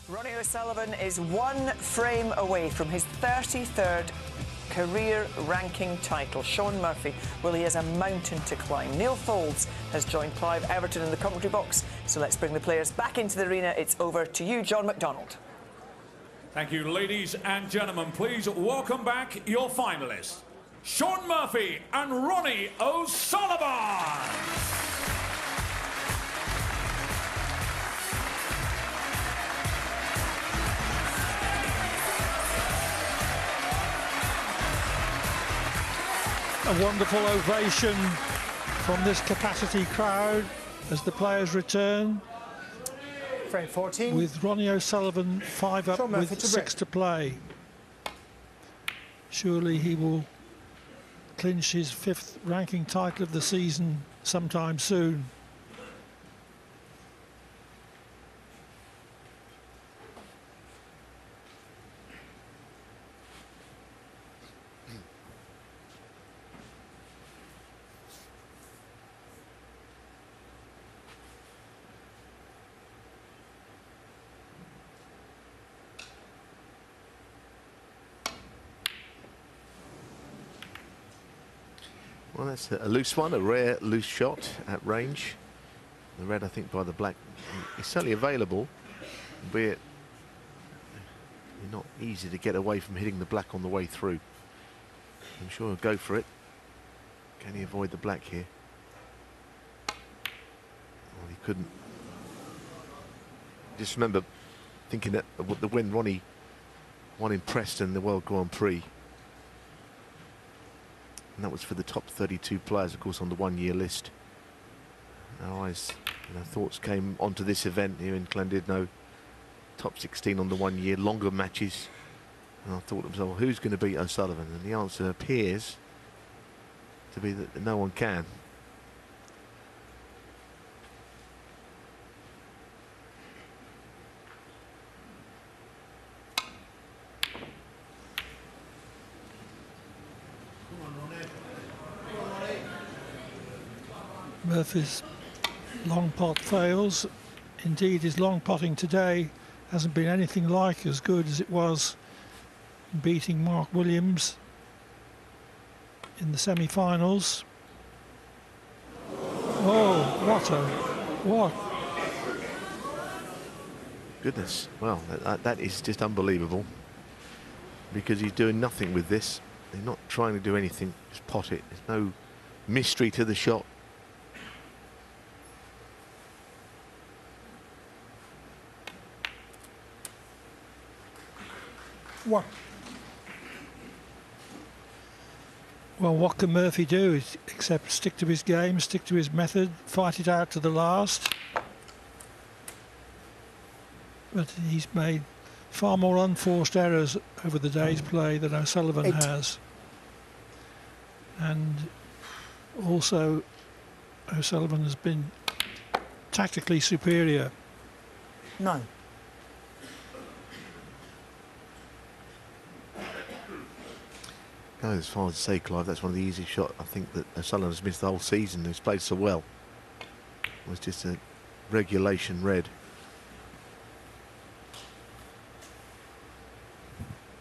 Ronnie O'Sullivan is one frame away from his 33rd career ranking title. Shaun Murphy, well, he has a mountain to climb. Neil Foulds has joined Clive Everton in the commentary box. So let's bring the players back into the arena. It's over to you, John McDonald. Thank you, ladies and gentlemen. Please welcome back your finalists, Shaun Murphy and Ronnie O'Sullivan. A wonderful ovation from this capacity crowd as the players return. Frame 14. With Ronnie O'Sullivan 5 up with 6 to play. Surely he will clinch his 5th ranking title of the season sometime soon. Well, that's a loose one, a rare loose shot at range. The red, I think, by the black is certainly available, albeit not easy to get away from hitting the black on the way through. I'm sure he'll go for it. Can he avoid the black here? Well, he couldn't. Just remember thinking that when Ronnie won in Preston, the World Grand Prix, and that was for the top 32 players, of course, on the one-year list. Our eyes, thoughts came onto this event here in Llandudno. Top 16 on the 1 year, longer matches. And I thought to myself, well, who's going to beat O'Sullivan? And the answer appears to be that no one can. Murphy's long pot fails. Indeed, his long potting today hasn't been anything like as good as it was beating Mark Williams in the semi-finals. Oh, what? Goodness, well, that is just unbelievable, because he's doing nothing with this. They're not trying to do anything, just pot it. There's no mystery to the shot. One. Well, what can Murphy do except stick to his game, stick to his method, fight it out to the last? But he's made far more unforced errors over the day's play than O'Sullivan has. And also O'Sullivan has been tactically superior. 9. Go as far as to say, Clive, that's one of the easiest shots I think that O'Sullivan's missed the whole season. He's played so well. It was just a regulation red.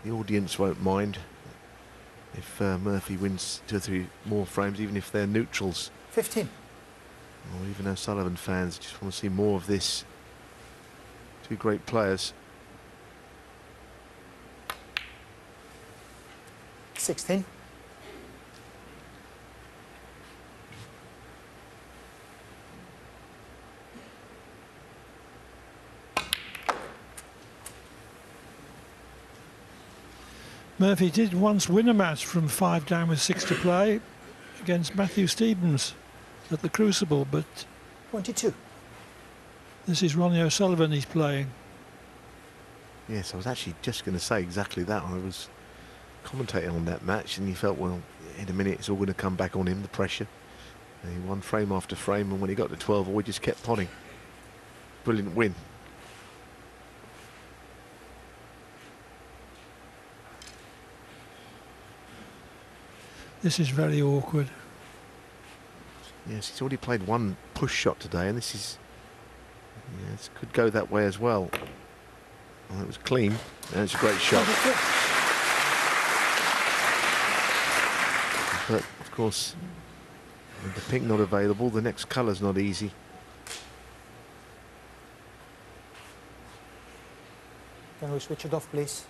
The audience won't mind if Murphy wins 2 or 3 more frames, even if they're neutrals. 15. Or even O'Sullivan fans just want to see more of this. Two great players. 16. Murphy did once win a match from 5 down with 6 to play against Matthew Stevens at the Crucible, but 22. This is Ronnie O'Sullivan he's playing. Yes, I was actually just going to say exactly that. I was commentating on that match, and he felt, well, in a minute it's all going to come back on him, the pressure. And he won frame after frame, and when he got to 12 all, he just kept potting. Brilliant win. This is very awkward. Yes, he's already played one push shot today, and this is, yes, could go that way as well. Well, it was clean, and it's a great shot. 23. But, of course, with the pink not available, the next colour's not easy. Can we switch it off, please?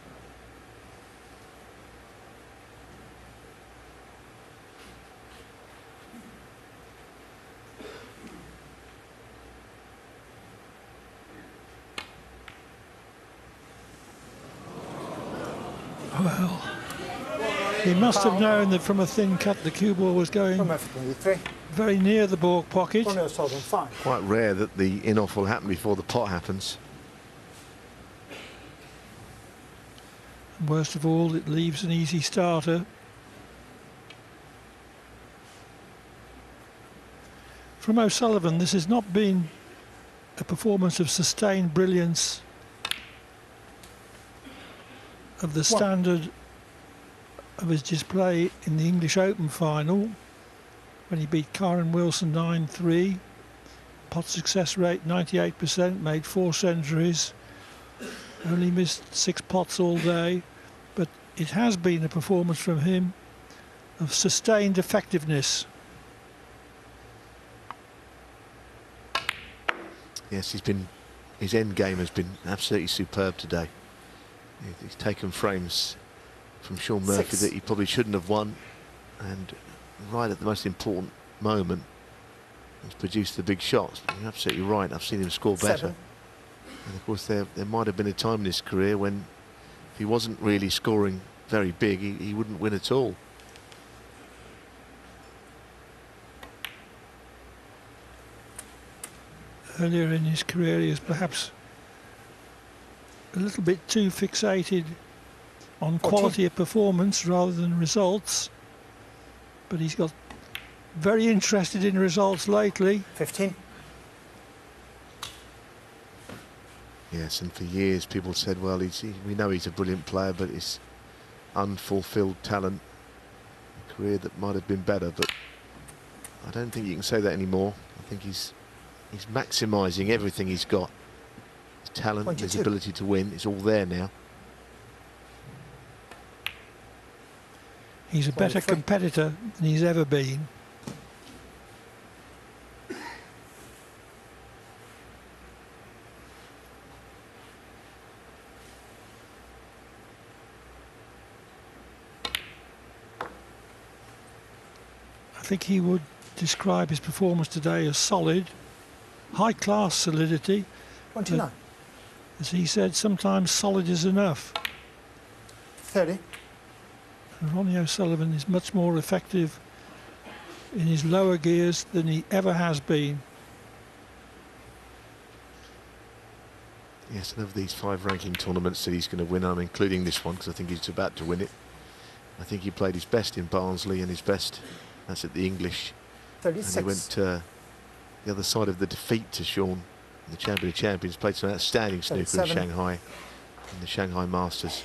Well, he must have known that from a thin cut the cue ball was going From F23. very near the baulk pocket. Ronnie O'Sullivan, 5. Quite rare that the in-off will happen before the pot happens. And worst of all, it leaves an easy starter. From O'Sullivan, this has not been a performance of sustained brilliance of the standard of his display in the English Open final when he beat Karen Wilson 9-3. Pot success rate 98%, made 4 centuries, only missed 6 pots all day, but it has been a performance from him of sustained effectiveness. Yes, his end game has been absolutely superb today. He's taken frames from Shaun Murphy 6. that he probably shouldn't have won, and right at the most important moment, he's produced the big shots. You're absolutely right. I've seen him score better. 7. And of course, there might have been a time in his career when if he wasn't really scoring very big, he wouldn't win at all. Earlier in his career, he was perhaps a little bit too fixated on quality of performance rather than results, but he's got very interested in results lately. 15. Yes, and for years people said, well, we know he's a brilliant player, but his unfulfilled talent, a career that might have been better, but I don't think you can say that anymore. I think he's maximising everything he's got. His talent, 22. his ability to win, it's all there now. He's a better 23. competitor than he's ever been. I think he would describe his performance today as solid, high-class solidity. 29. As he said, sometimes solid is enough. 30. And Ronnie O'Sullivan is much more effective in his lower gears than he ever has been. Yes, and of these 5 ranking tournaments that he's going to win, I'm including this one because I think he's about to win it. I think he played his best in Barnsley, and his best, that's at the English. 36. And he went the other side of the defeat to Shaun, the champion of champions, played some outstanding snooker in 37. Shanghai, in the Shanghai Masters.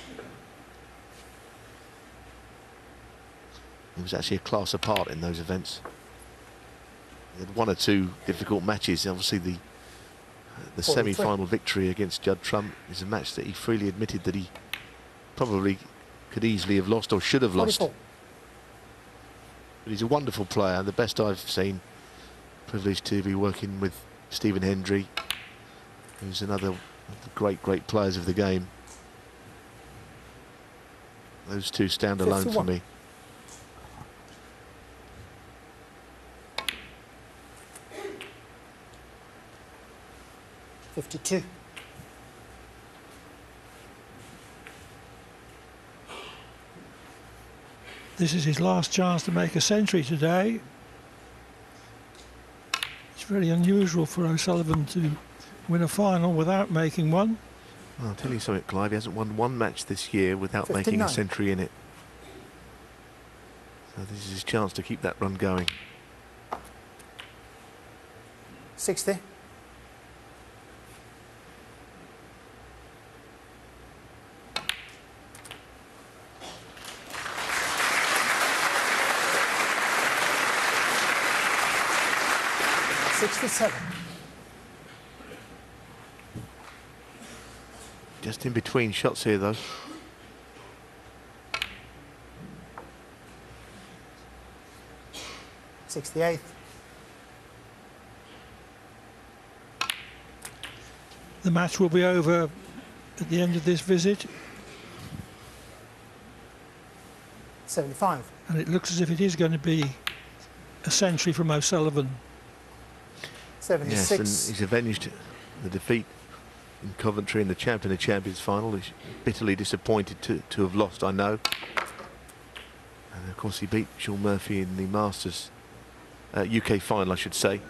He was actually a class apart in those events. He had 1 or 2 difficult matches. Obviously the 43. semi-final victory against Judd Trump is a match that he freely admitted that he probably could easily have lost or should have lost. 44. But he's a wonderful player, the best I've seen. Privileged to be working with Stephen Hendry, who's another of the great players of the game. Those 2 stand alone 51. for me. $52. This is his last chance to make a century today. It's very unusual for O'Sullivan to win a final without making one. Well, I'll tell you something, Clive, he hasn't won 1 match this year without making a 59. century in it. So this is his chance to keep that run going. 60. $67. Just in between shots here, though. '68. The match will be over at the end of this visit, 75. and it looks as if it is going to be a century from O'Sullivan. 76. Yes, and he's avenged the defeat in Coventry in the Champion of Champions final. He's bitterly disappointed to have lost, I know. And of course he beat Sean Murphy in the Masters UK final, I should say.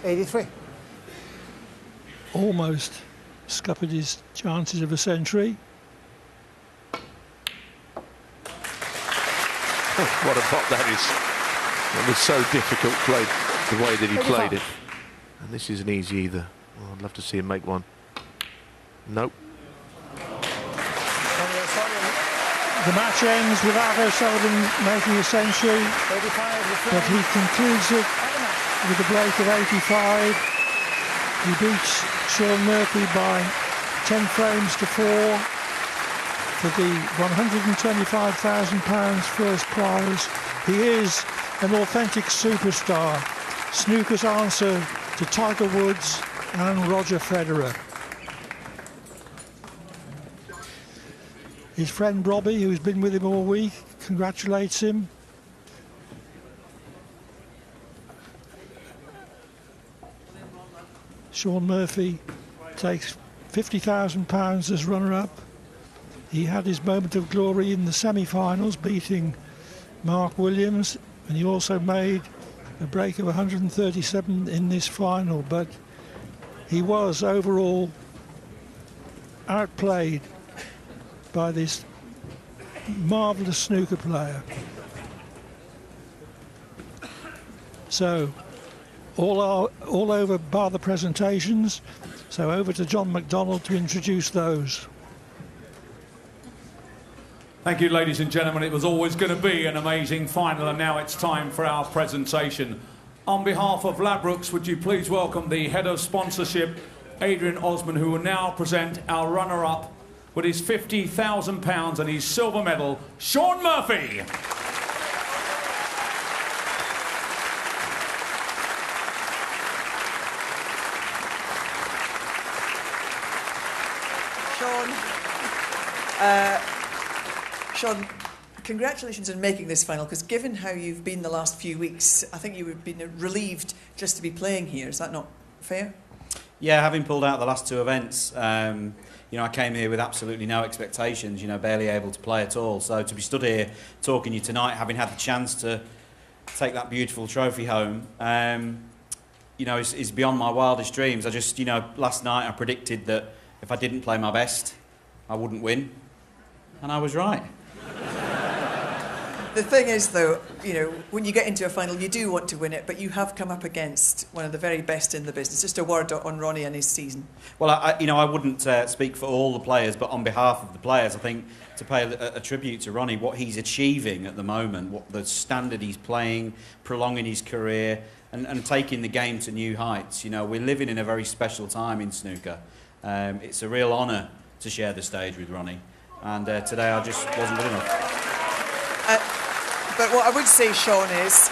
83. Almost scuppered his chances of a century. What a pot that is. It was so difficult played the way that he played it. And this isn't easy either. Well, I'd love to see him make one. Nope. The match ends without O'Sullivan making a century, but he concludes it with a break of 85. He beats Sean Murphy by 10 frames to 4 for the £125,000 first prize. He is an authentic superstar, snooker's answer to Tiger Woods and Roger Federer. His friend Robbie, who's been with him all week, congratulates him. Sean Murphy takes £50,000 as runner-up. He had his moment of glory in the semi-finals, beating Mark Williams, and he also made a break of 137 in this final, but he was overall outplayed by this marvellous snooker player. So, all over bar the presentations, so over to John McDonald to introduce those. Thank you, ladies and gentlemen. It was always going to be an amazing final, and now it's time for our presentation. On behalf of Ladbrokes, would you please welcome the head of sponsorship, Adrian Osman, who will now present our runner-up with his £50,000 and his silver medal, Sean Murphy. Sean, congratulations on making this final, because given how you've been the last few weeks, I think you would have been relieved just to be playing here. Is that not fair? Yeah, having pulled out the last two events, you know, I came here with absolutely no expectations, you know, barely able to play at all. So to be stood here talking to you tonight, having had the chance to take that beautiful trophy home, you know, is beyond my wildest dreams. I just, you know, last night I predicted that if I didn't play my best, I wouldn't win. And I was right. The thing is, though, you know, when you get into a final, you do want to win it, but you have come up against one of the very best in the business. Just a word on Ronnie and his season. Well, you know, I wouldn't speak for all the players, but on behalf of the players, I think to pay a tribute to Ronnie, what he's achieving at the moment, what the standard he's playing, prolonging his career, and taking the game to new heights. You know, we're living in a very special time in snooker. It's a real honour to share the stage with Ronnie, and today I just wasn't good enough. But what I would say, Sean, is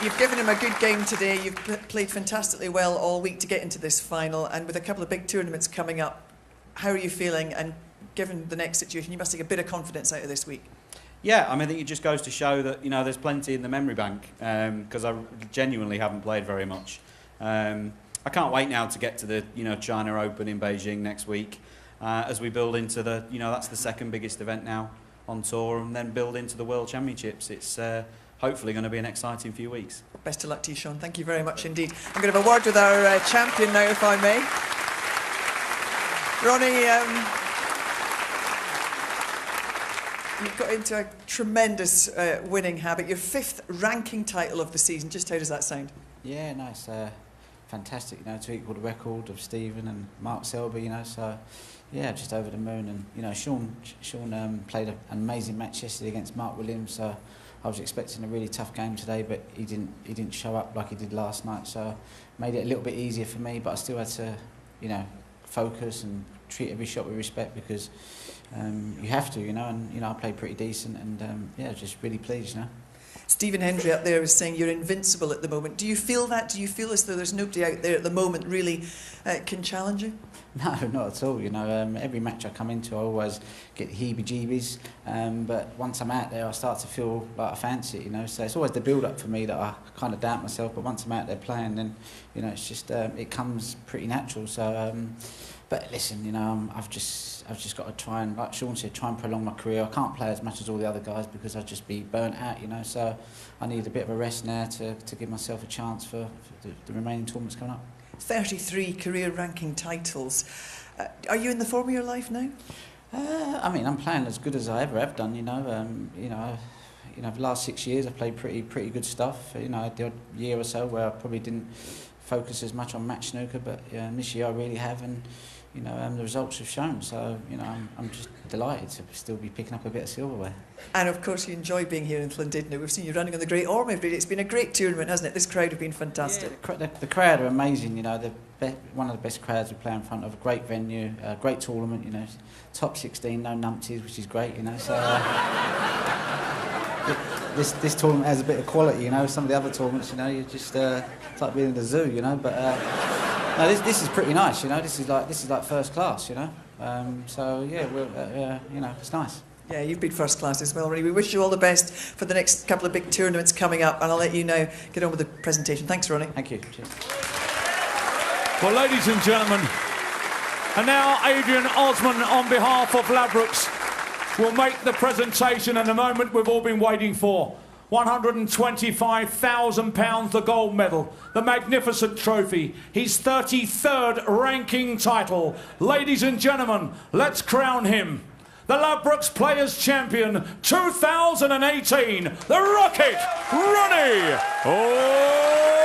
you've given him a good game today. You've played fantastically well all week to get into this final, and with a couple of big tournaments coming up, how are you feeling? And given the next situation, you must take a bit of confidence out of this week. Yeah, I mean, I think it just goes to show that, you know, there's plenty in the memory bank, because I genuinely haven't played very much. I can't wait now to get to the, you know, China Open in Beijing next week, as we build into the, you know, that's the second biggest event now on tour, and then build into the World Championships. It's hopefully going to be an exciting few weeks. Best of luck to you, Sean. Thank you very much indeed. I'm going to have a word with our champion now, if I may. Ronnie, you've got into a tremendous winning habit. Your 5th ranking title of the season. Just how does that sound? Yeah, nice. Fantastic, you know, to equal the record of Stephen and Mark Selby, you know, so yeah, just over the moon. And you know, Sean played an amazing match yesterday against Mark Williams, so I was expecting a really tough game today, but he didn't show up like he did last night. So made it a little bit easier for me, but I still had to, you know, focus and treat every shot with respect, because you have to, you know. And you know, I played pretty decent, and yeah, just really pleased, you know. Stephen Hendry up there was saying you're invincible at the moment. Do you feel that? Do you feel as though there's nobody out there at the moment really can challenge you? No, not at all. You know, every match I come into, I always get heebie-jeebies. But once I'm out there, I start to feel like I fancy it. You know, so it's always the build-up for me that I kind of doubt myself. But once I'm out there playing, then you know, it's just it comes pretty natural. So, but listen, you know, I've just got to try and, like Sean said, try and prolong my career. I can't play as much as all the other guys because I'd just be burnt out. You know, so I need a bit of a rest now to give myself a chance for the remaining tournaments coming up. 33 career ranking titles. Are you in the form of your life now? I mean, I'm playing as good as I ever have done. You know, the last 6 years I've played pretty good stuff. You know, the odd year or so where I probably didn't focus as much on match snooker, but this year I really have, and you know, the results have shown. So you know, I'm just delighted to still be picking up a bit of silverware. And of course, you enjoy being here in Llandudno. We've seen you running on the Great Orme every day. It's been a great tournament, hasn't it? This crowd have been fantastic. Yeah, the crowd are amazing. You know, one of the best crowds we play in front of. A great venue, a great tournament. You know, top 16, no numpties, which is great. You know, so this tournament has a bit of quality. You know, some of the other tournaments, you know, you just it's like being in the zoo. You know, but no, this is pretty nice. You know, this is like first class. You know, so yeah, you know, it's nice. Yeah, you've been first class as well, Ronnie. We wish you all the best for the next couple of big tournaments coming up, and I'll let you now get on with the presentation. Thanks, Ronnie. Thank you. Cheers. Well, ladies and gentlemen, and now Adrian Osman, on behalf of Ladbrokes, will make the presentation and the moment we've all been waiting for. £125,000, the gold medal, the magnificent trophy, his 33rd ranking title. Ladies and gentlemen, let's crown him the Ladbrokes Players Champion 2018, the Rocket, Ronnie. Oh!